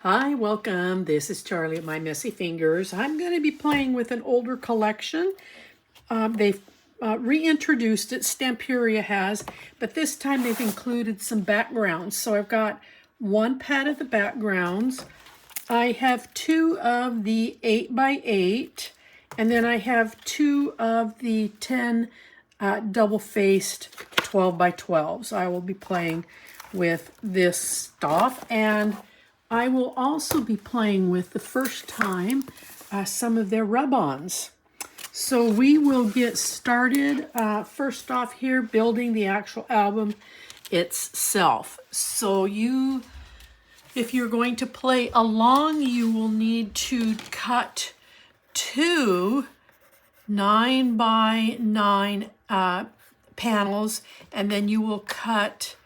Hi, welcome. This is Charlie at My Messy Fingers. I'm going to be playing with an older collection. They've reintroduced it, Stamperia has, but this time they've included some backgrounds. So I've got one pad of the backgrounds. I have two of the 8x8, and then I have two of the 10 double-faced 12x12. So I will be playing with this stuff, and I will also be playing with, the first time, some of their rub-ons. So we will get started first off here building the actual album itself. So if you're going to play along, you will need to cut two 9x9 panels, and then you will cut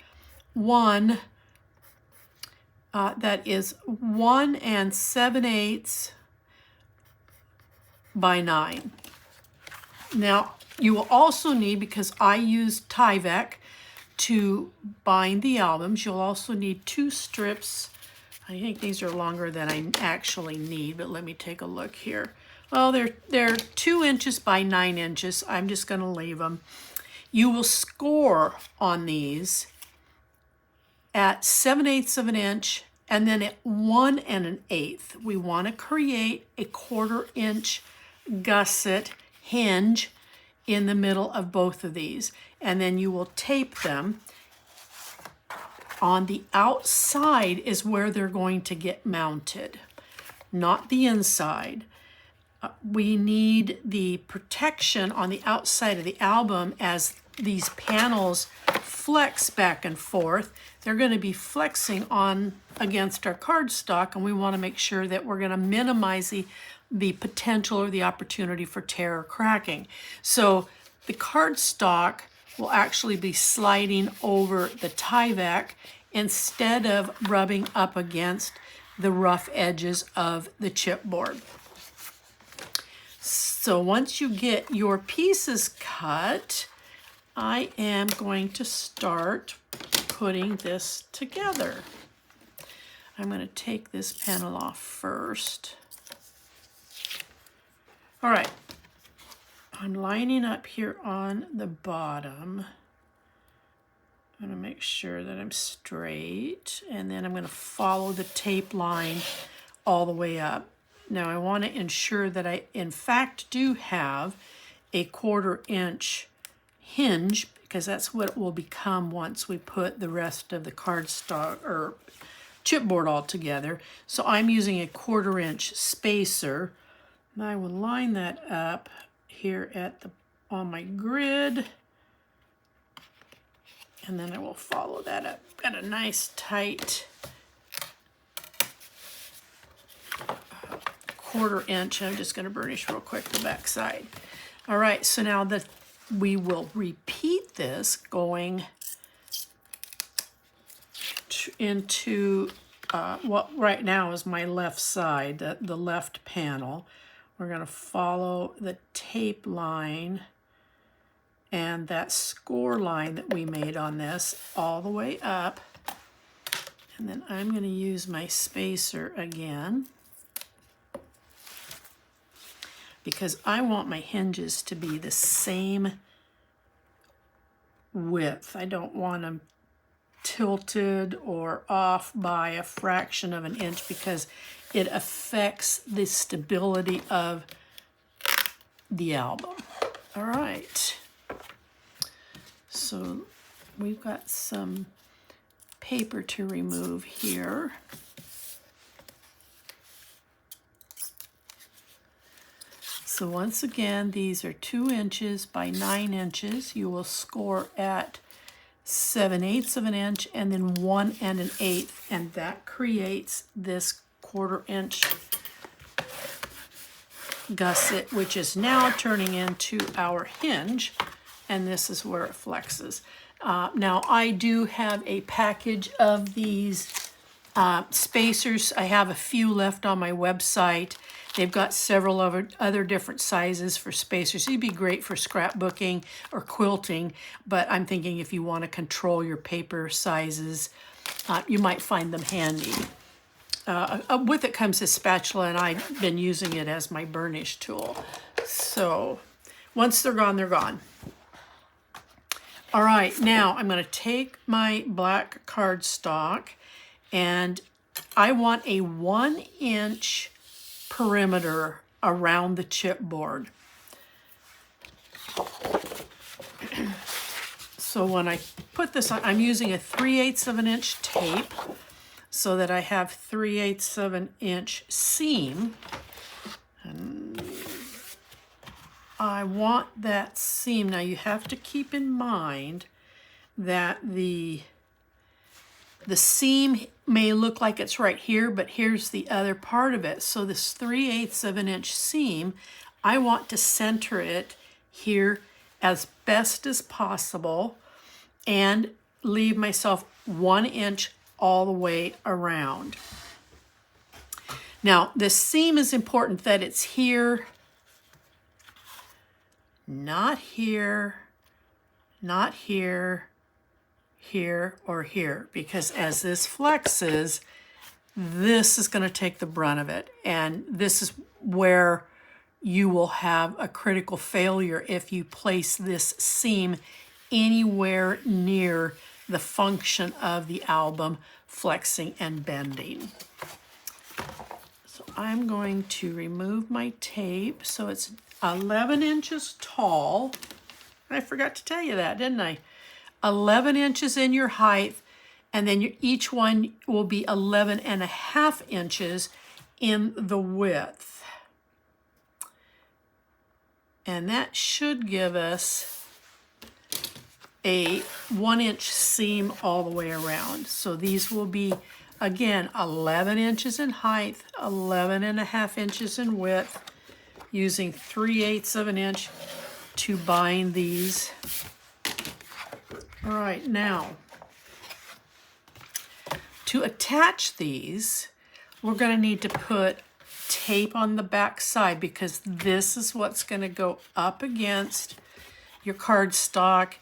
one that is 1 7/8 by 9. Now, you will also need, because I use TYVEK to bind the albums, you'll also need two strips. I think these are longer than I actually need, but let me take a look here. Well, they're 2 inches by 9 inches. I'm just going to leave them. You will score on these at 7/8 of an inch, and then at 1 1/8. We want to create a 1/4 inch gusset hinge in the middle of both of these. And then you will tape them. On the outside is where they're going to get mounted, not the inside. We need the protection on the outside of the album as these panels flex back and forth. They're going to be flexing on against our cardstock, and we want to make sure that we're going to minimize the potential or the opportunity for tear or cracking. So the cardstock will actually be sliding over the TYVEK instead of rubbing up against the rough edges of the chipboard. So once you get your pieces cut, I am going to start putting this together. I'm going to take this panel off first. All right, I'm lining up here on the bottom. I'm going to make sure that I'm straight, and then I'm going to follow the tape line all the way up. Now I want to ensure that I in fact do have a 1/4 inch hinge, because that's what it will become once we put the rest of the cardstock or chipboard all together. So I'm using a 1/4 inch spacer. And I will line that up here on my grid, and then I will follow that up at a nice tight 1/4 inch. I'm just going to burnish real quick the back side. All right, so now we will repeat this going into what right now is my left side, the left panel. We're going to follow the tape line and that score line that we made on this all the way up. And then I'm going to use my spacer again, because I want my hinges to be the same width. I don't want them tilted or off by a fraction of an inch, because it affects the stability of the album. All right, so we've got some paper to remove here. So once again, these are 2 inches by 9 inches. You will score at 7/8 of an inch, and then 1 1/8, and that creates this 1/4 inch gusset, which is now turning into our hinge, and this is where it flexes. Now I do have a package of these spacers. I have a few left on my website. They've got several other different sizes for spacers. It'd be great for scrapbooking or quilting, but I'm thinking if you want to control your paper sizes, you might find them handy. with it comes this spatula, and I've been using it as my burnish tool. So once they're gone, they're gone. All right, now I'm going to take my black cardstock, and I want a 1-inch perimeter around the chipboard. So when I put this on, I'm using a 3/8 of an inch tape so that I have 3/8 of an inch seam. And I want that seam. Now you have to keep in mind that the seam may look like it's right here, but here's the other part of it. So this 3/8 of an inch seam, I want to center it here as best as possible and leave myself 1 inch all the way around. Now this seam is important that it's here, not here, not here, here, or here, because as this flexes, this is going to take the brunt of it, and this is where you will have a critical failure if you place this seam anywhere near the function of the album flexing and bending. So I'm going to remove my tape. So it's 11 inches tall. I forgot to tell you that, didn't I? 11 inches in your height, and then each one will be 11.5 inches in the width. And that should give us a 1-inch seam all the way around. So these will be, again, 11 inches in height, 11.5 inches in width, using 3/8 of an inch to bind these. All right, now, to attach these, we're going to need to put tape on the back side, because this is what's going to go up against your cardstock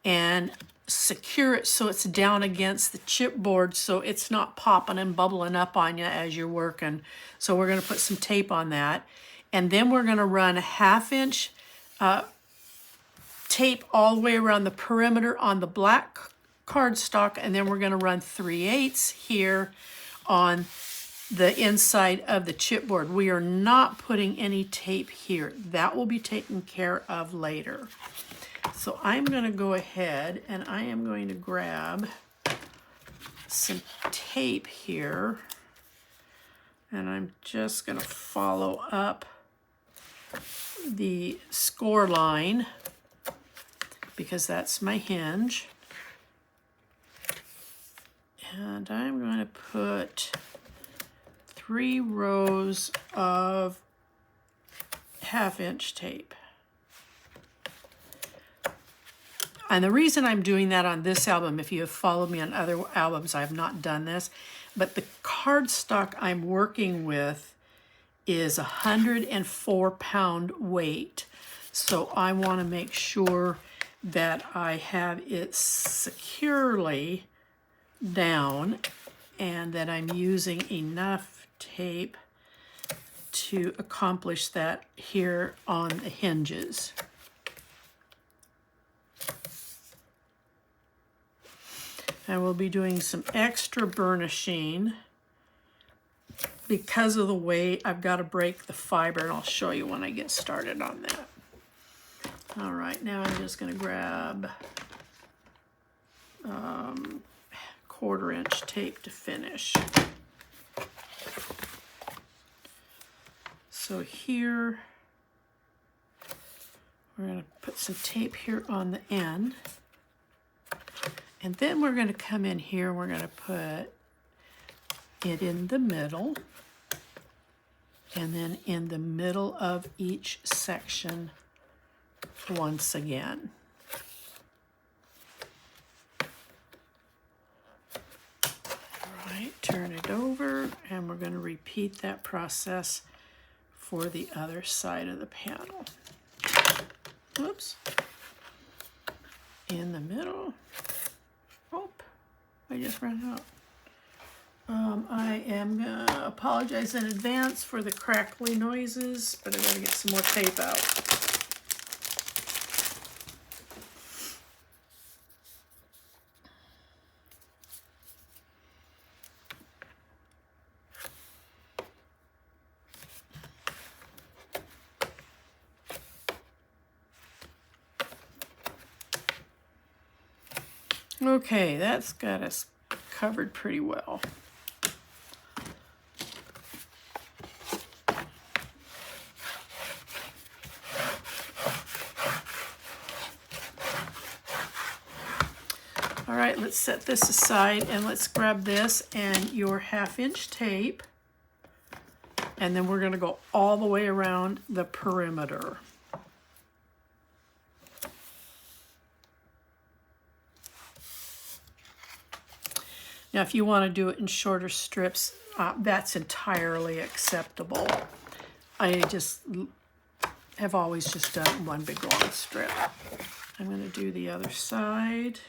and secure it so it's down against the chipboard so it's not popping and bubbling up on you as you're working. So we're going to put some tape on that, and then we're going to run a 1/2 inch tape all the way around the perimeter on the black cardstock, and then we're going to run 3/8 here on the inside of the chipboard. We are not putting any tape here. That will be taken care of later. So I'm going to go ahead and I am going to grab some tape here, and I'm just going to follow up the score line because that's my hinge. And I'm going to put 3 rows of 1/2 inch tape. And the reason I'm doing that on this album, if you have followed me on other albums, I have not done this, but the cardstock I'm working with is 104-pound weight. So I want to make sure that I have it securely down and that I'm using enough tape to accomplish that here on the hinges. I will be doing some extra burnishing because of the way I've got to break the fiber, and I'll show you when I get started on that. All right, now I'm just going to grab 1/4 inch tape to finish. So here, we're going to put some tape here on the end. And then we're going to come in here, we're going to put it in the middle, and then in the middle of each section once again. All right, turn it over, and we're going to repeat that process for the other side of the panel. Oops. In the middle. Oh, I just ran out. I am gonna apologize in advance for the crackly noises, but I gotta get some more tape out. Okay, that's got us covered pretty well. All right, let's set this aside and let's grab this and your 1/2" tape. And then we're gonna go all the way around the perimeter. Now, if you want to do it in shorter strips, that's entirely acceptable. I just have always just done one big long strip. I'm going to do the other side.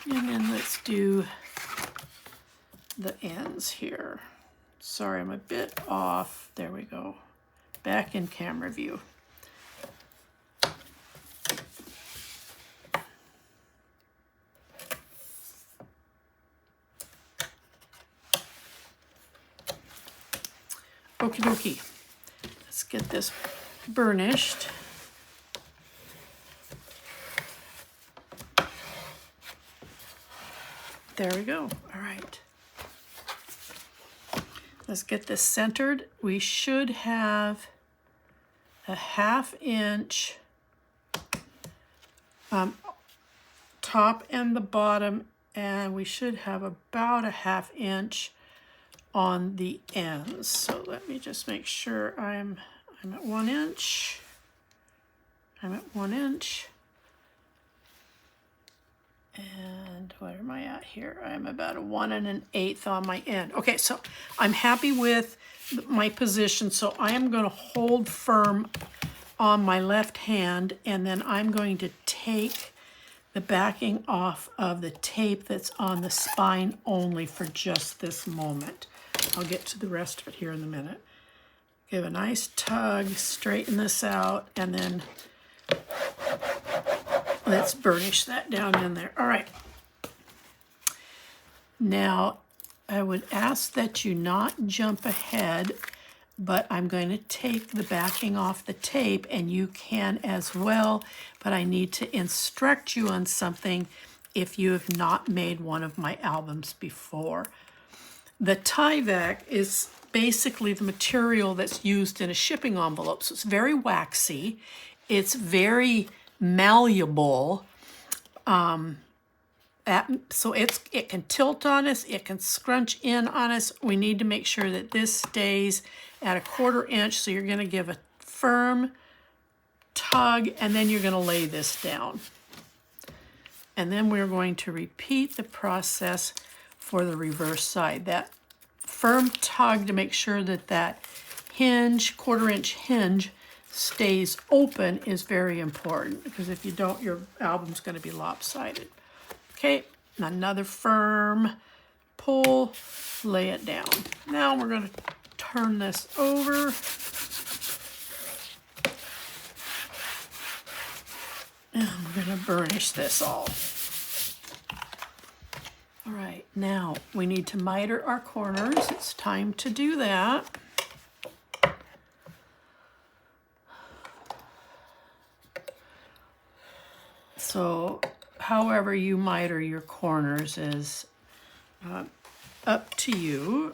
And then let's do the ends here. Sorry, I'm a bit off. There we go. Back in camera view. Okie dokie. Let's get this burnished. There we go. All right. Let's get this centered. We should have a 1/2" top and the bottom, and we should have about a 1/2" on the ends. So let me just make sure I'm at 1 inch. I'm at 1 inch. And where am I at here? I'm about a 1 1/8 on my end. Okay, so I'm happy with my position. So I am going to hold firm on my left hand, and then I'm going to take the backing off of the tape that's on the spine only for just this moment. I'll get to the rest of it here in a minute. Give a nice tug, straighten this out, and then let's burnish that down in there. All right. Now, I would ask that you not jump ahead, but I'm going to take the backing off the tape, and you can as well, but I need to instruct you on something if you have not made one of my albums before. The TYVEK is basically the material that's used in a shipping envelope, so it's very waxy, it's very malleable, so it can tilt on us, it can scrunch in on us. We need to make sure that this stays at a 1/4 inch, so you're going to give a firm tug, and then you're going to lay this down. And then we're going to repeat the process for the reverse side. That firm tug to make sure that that hinge, 1/4 inch hinge, stays open is very important, because if you don't, your album's going to be lopsided. Okay, another firm pull, lay it down. Now we're going to turn this over. And we're going to burnish this all. All right, now we need to miter our corners. It's time to do that. So however you miter your corners is up to you.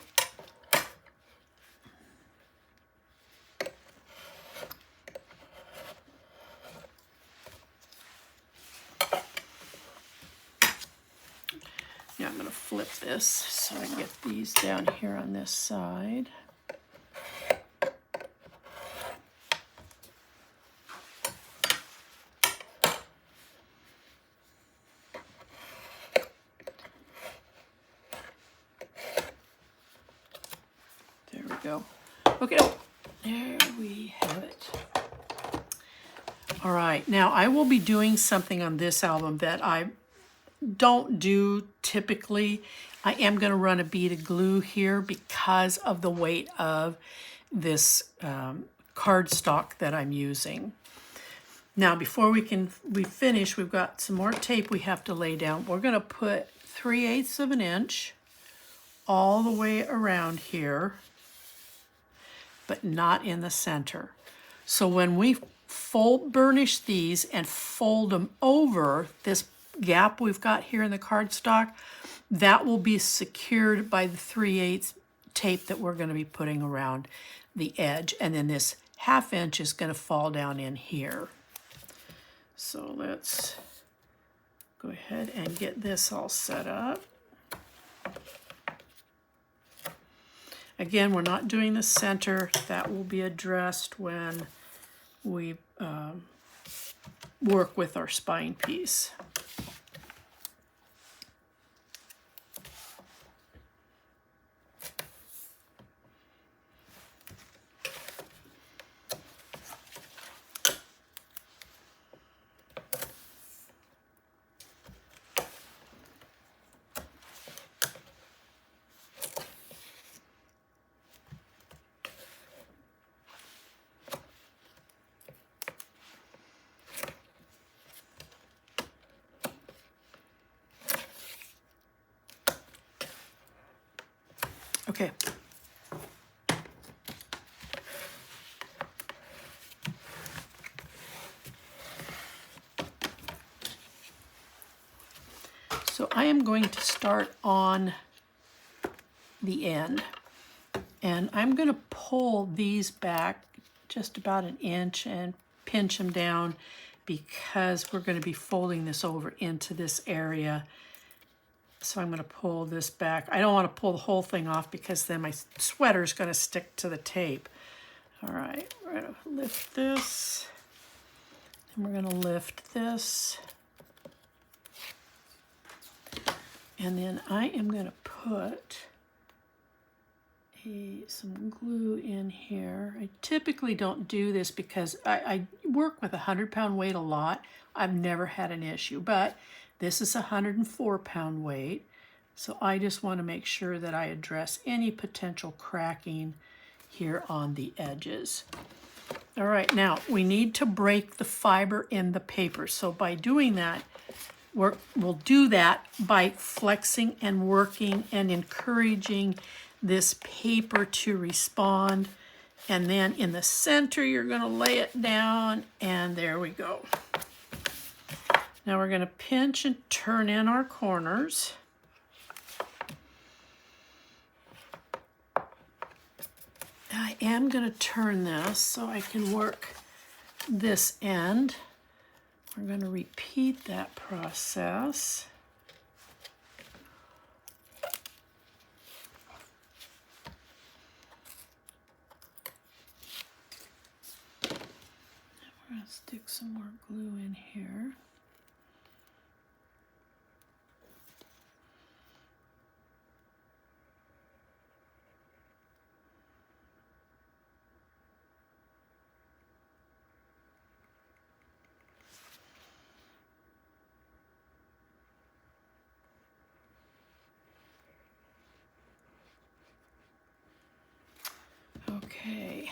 Now I'm going to flip this so I can get these down here on this side. There we go. Okay, there we have it. All right, now I will be doing something on this album that I don't do typically. I am going to run a bead of glue here because of the weight of this cardstock that I'm using. Now, before we finish, we've got some more tape we have to lay down. We're going to put 3/8 of an inch all the way around here, but not in the center. So when we burnish these and fold them over, this gap we've got here in the cardstock, that will be secured by the 3/8 tape that we're going to be putting around the edge. And then this 1/2 inch is going to fall down in here. So let's go ahead and get this all set up. Again, we're not doing the center. That will be addressed when we work with our spine piece. Okay. So I am going to start on the end, and I'm going to pull these back just about an inch and pinch them down because we're going to be folding this over into this area. So I'm going to pull this back. I don't want to pull the whole thing off because then my sweater is going to stick to the tape. All right, we're going to lift this, and we're going to lift this. And then I am going to put some glue in here. I typically don't do this because I work with a 100-pound weight a lot. I've never had an issue, but this is a 104-pound weight. So I just want to make sure that I address any potential cracking here on the edges. All right, now we need to break the fiber in the paper. So by doing that, we'll do that by flexing and working and encouraging this paper to respond. And then in the center, you're going to lay it down, and there we go. Now we're going to pinch and turn in our corners. I am going to turn this so I can work this end. We're going to repeat that process. We're going to stick some more glue in here. Okay,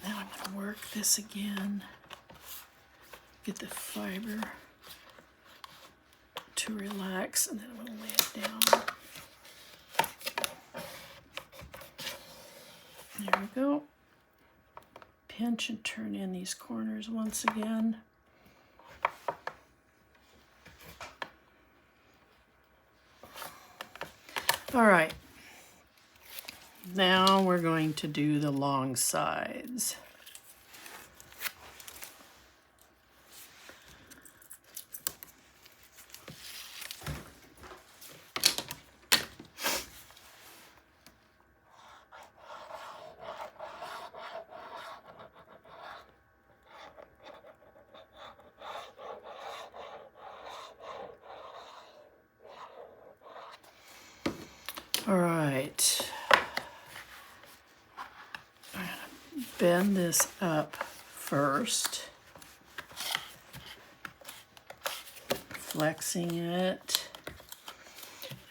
now I'm going to work this again, get the fiber to relax, and then I'm going to lay it down. There we go. Pinch and turn in these corners once again. All right. Now we're going to do the long sides. All right. Bend this up first. Flexing it.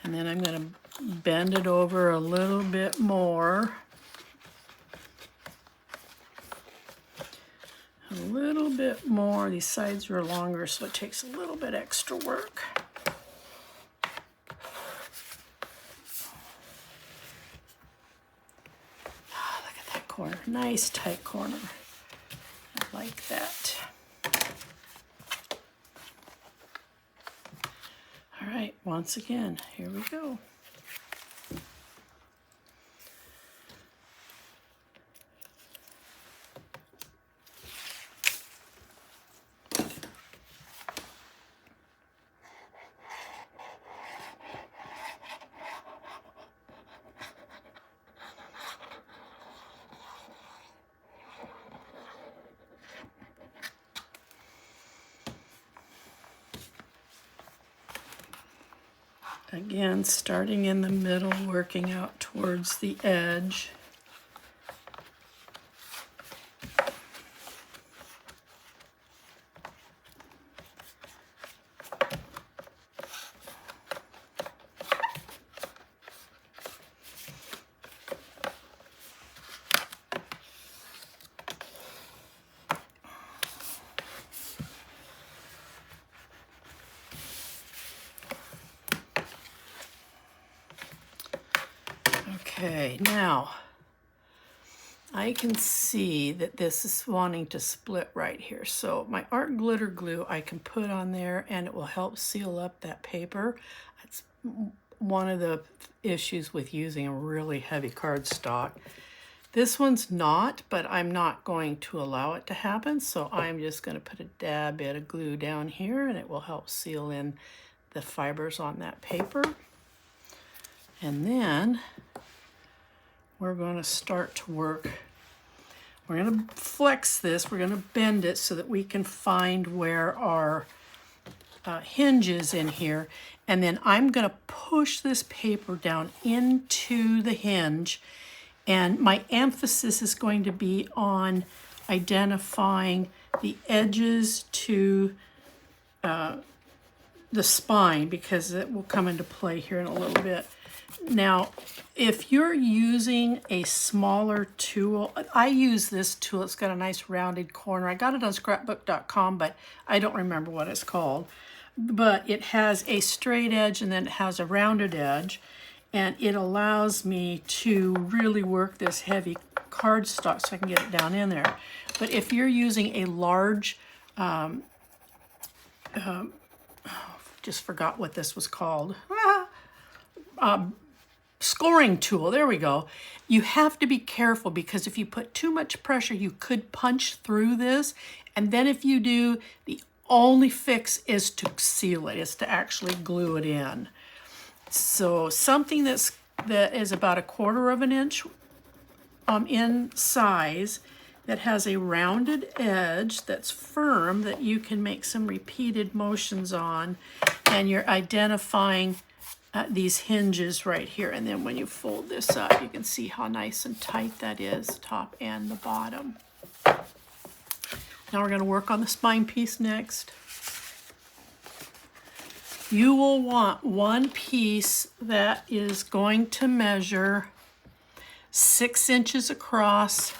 And then I'm going to bend it over a little bit more. A little bit more. These sides are longer, so it takes a little bit extra work. Oh, look at that corner. Nice tight corner. I like that. All right, once again, here we go. Again, starting in the middle, working out towards the edge. Okay, now I can see that this is wanting to split right here. So my art glitter glue I can put on there and it will help seal up that paper. It's one of the issues with using a really heavy cardstock. This one's not, but I'm not going to allow it to happen. So I'm just going to put a dab bit of glue down here and it will help seal in the fibers on that paper. And then we're going to start to work. We're going to flex this. We're going to bend it so that we can find where our hinge is in here. And then I'm going to push this paper down into the hinge. And my emphasis is going to be on identifying the edges to the spine, because it will come into play here in a little bit. Now, if you're using a smaller tool, I use this tool. It's got a nice rounded corner. I got it on scrapbook.com, but I don't remember what it's called. But it has a straight edge and then it has a rounded edge. And it allows me to really work this heavy cardstock so I can get it down in there. But if you're using a large, just forgot what this was called. Scoring tool, there we go. You have to be careful because if you put too much pressure, you could punch through this. And then if you do, the only fix is to seal it, is to actually glue it in. So something that is about 1/4 of an inch in size, that has a rounded edge that's firm, that you can make some repeated motions on, and you're identifying these hinges right here. And then when you fold this up, you can see how nice and tight that is, top and the bottom. Now we're going to work on the spine piece next. You will want one piece that is going to measure 6 inches across,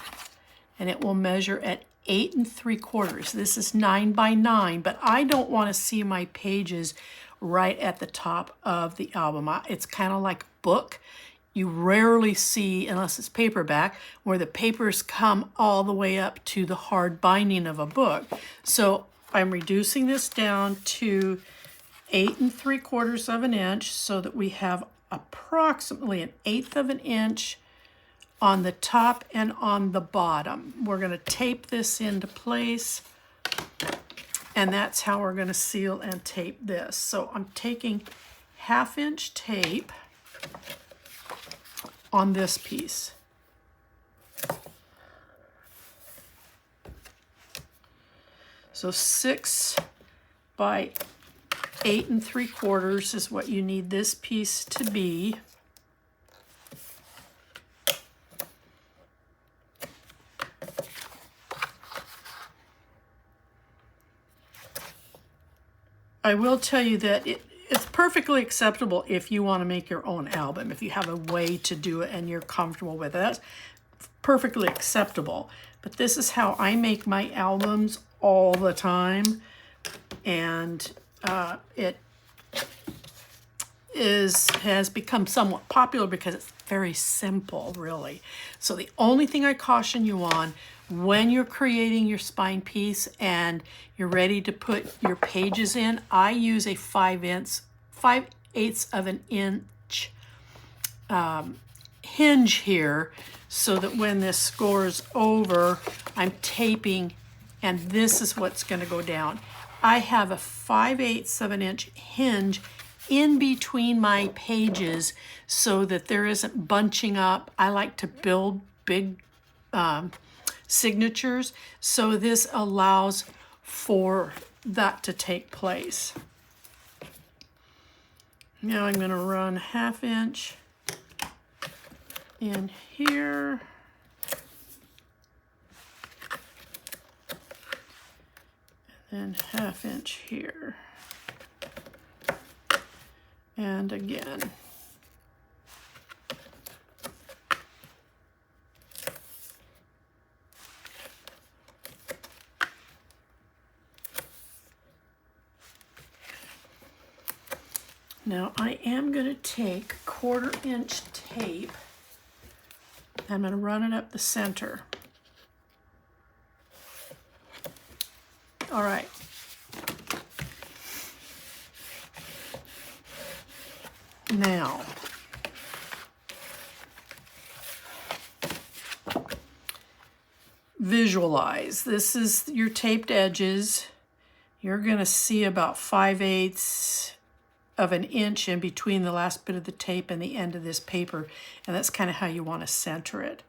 and it will measure at 8 3/4. This is 9 by 9, but I don't want to see my pages right at the top of the album. It's kind of like a book. You rarely see, unless it's paperback, where the papers come all the way up to the hard binding of a book. So I'm reducing this down to 8 3/4 of an inch so that we have approximately 1/8 of an inch on the top and on the bottom. We're going to tape this into place. And that's how we're going to seal and tape this. So I'm taking 1/2 inch tape on this piece. So 6 by 8 3/4 is what you need this piece to be. I will tell you that it's perfectly acceptable if you want to make your own album, if you have a way to do it and you're comfortable with it. That's perfectly acceptable. But this is how I make my albums all the time. And it has become somewhat popular because it's very simple, really. So the only thing I caution you on when you're creating your spine piece and you're ready to put your pages in, I use a 5/8 of an inch hinge here, so that when this scores over, I'm taping, and this is what's going to go down. I have a 5/8 of an inch hinge in between my pages so that there isn't bunching up. I like to build big signatures, so this allows for that to take place. Now I'm going to run 1/2 inch in here. And 1/2 inch here. And again. Now I am going to take 1/4 inch tape. I'm going to run it up the center. All right. Now, visualize. This is your taped edges. You're going to see about 5/8 of an inch in between the last bit of the tape and the end of this paper, and that's kind of how you want to center it.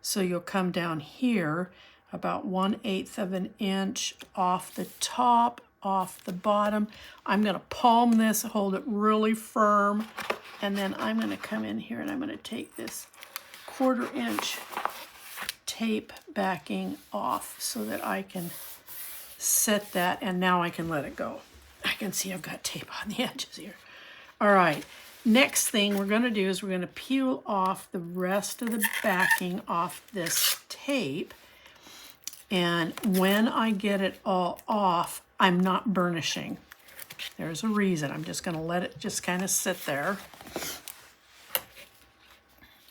So you'll come down here about 1/8 of an inch off the top, off the bottom. I'm going to palm this, hold it really firm, and then I'm going to come in here and I'm going to take this 1/4 inch tape backing off so that I can set that, and now I can let it go. I can see I've got tape on the edges here. All right, next thing we're going to do is we're going to peel off the rest of the backing off this tape. And when I get it all off, I'm not burnishing. There's a reason. I'm just going to let it just kind of sit there.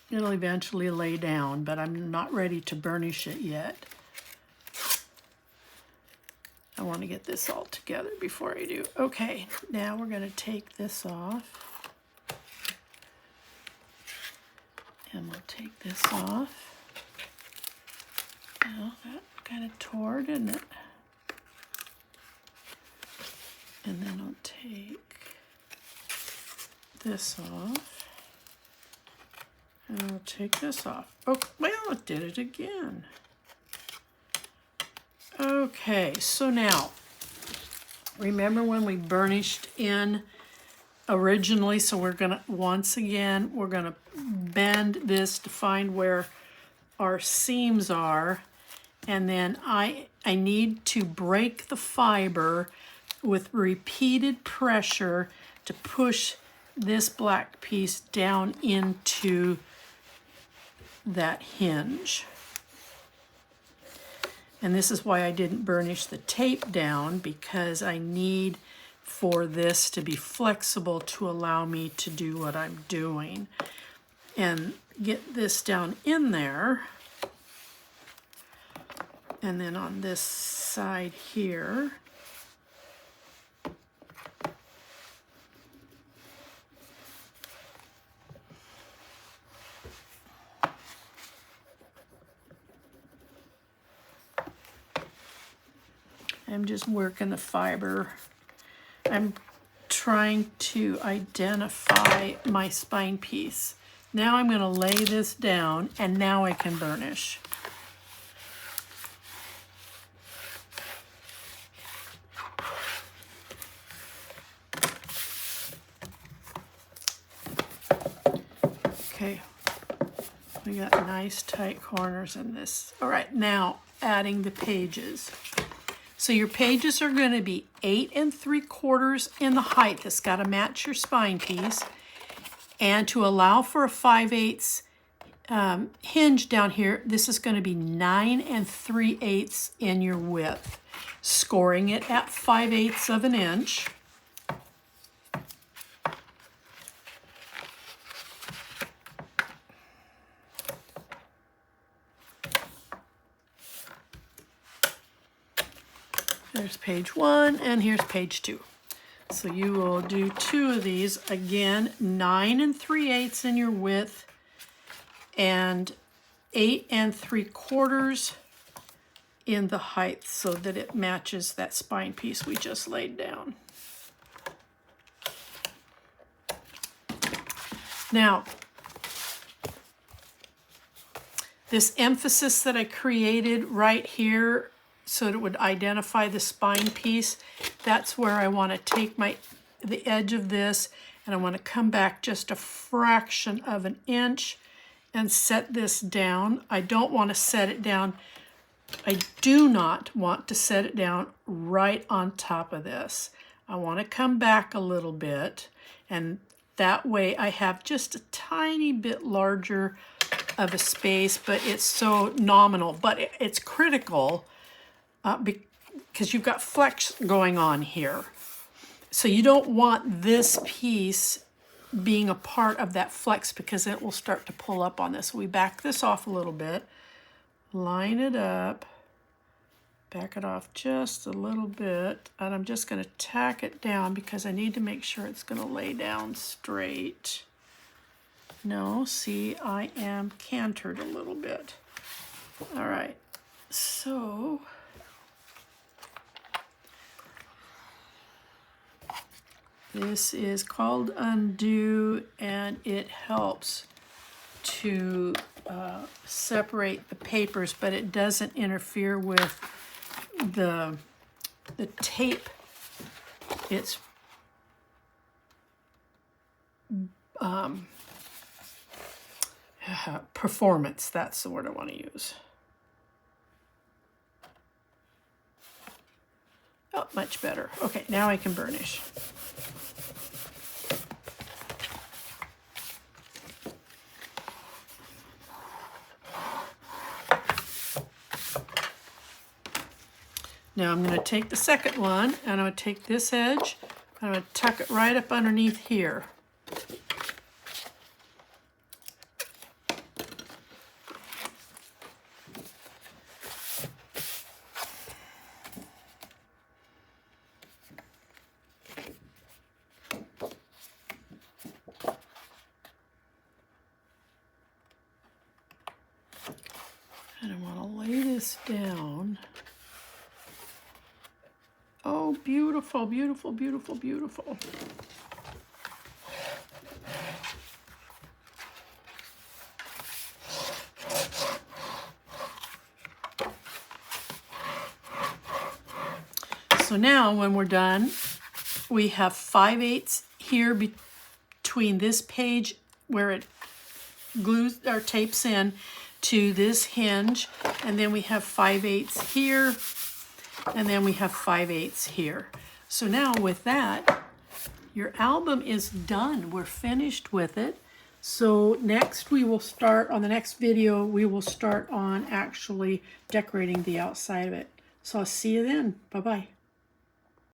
It'll eventually lay down, but I'm not ready to burnish it yet. I want to get this all together before I do. Okay, now we're going to take this off. And we'll take this off. Well, that kind of tore, didn't it? And then I'll take this off. And I'll take this off. Oh, well, it did it again. Okay, so now, remember when we burnished in originally? So we're gonna, once again, we're gonna bend this to find where our seams are. And then I need to break the fiber with repeated pressure to push this black piece down into that hinge. And this is why I didn't burnish the tape down, because I need for this to be flexible to allow me to do what I'm doing. And get this down in there. And then on this side here, I'm just working the fiber. I'm trying to identify my spine piece. Now I'm going to lay this down, and now I can burnish. Okay, we got nice tight corners in this. All right, now adding the pages. So your pages are going to be 8 3/4 in the height. That's got to match your spine piece. And to allow for a 5/8 hinge down here, this is going to be 9 3/8 in your width. Scoring it at 5/8 of an inch. There's page 1 and here's page 2. So you will do 2 of these. Again, 9 3/8 in your width and 8 3/4 in the height so that it matches that spine piece we just laid down. Now, this emphasis that I created right here so that it would identify the spine piece, that's where I want to take the edge of this, and I want to come back just a fraction of an inch and set this down. I don't want to set it down. I do not want to set it down right on top of this. I want to come back a little bit, and that way I have just a tiny bit larger of a space, but it's so nominal, but it's critical because you've got flex going on here. So you don't want this piece being a part of that flex because it will start to pull up on this. We back this off a little bit, line it up, back it off just a little bit, and I'm just going to tack it down because I need to make sure it's going to lay down straight. No, see, I am cantered a little bit. All right, so this is called Undo, and it helps to separate the papers, but it doesn't interfere with the tape. It's performance, that's the word I want to use. Oh, much better. Okay, now I can burnish. Now I'm going to take the second one, and I'm going to take this edge, and I'm going to tuck it right up underneath here. And I want to lay this down. Oh, beautiful, beautiful, beautiful, beautiful. So now when we're done, we have 5/8 here between this page where it glues or tapes in to this hinge, and then we have 5/8 here, and then we have 5/8 here. So now with that, your album is done. We're finished with it. So next we will start, on the next video, we will start on actually decorating the outside of it. So I'll see you then. Bye-bye.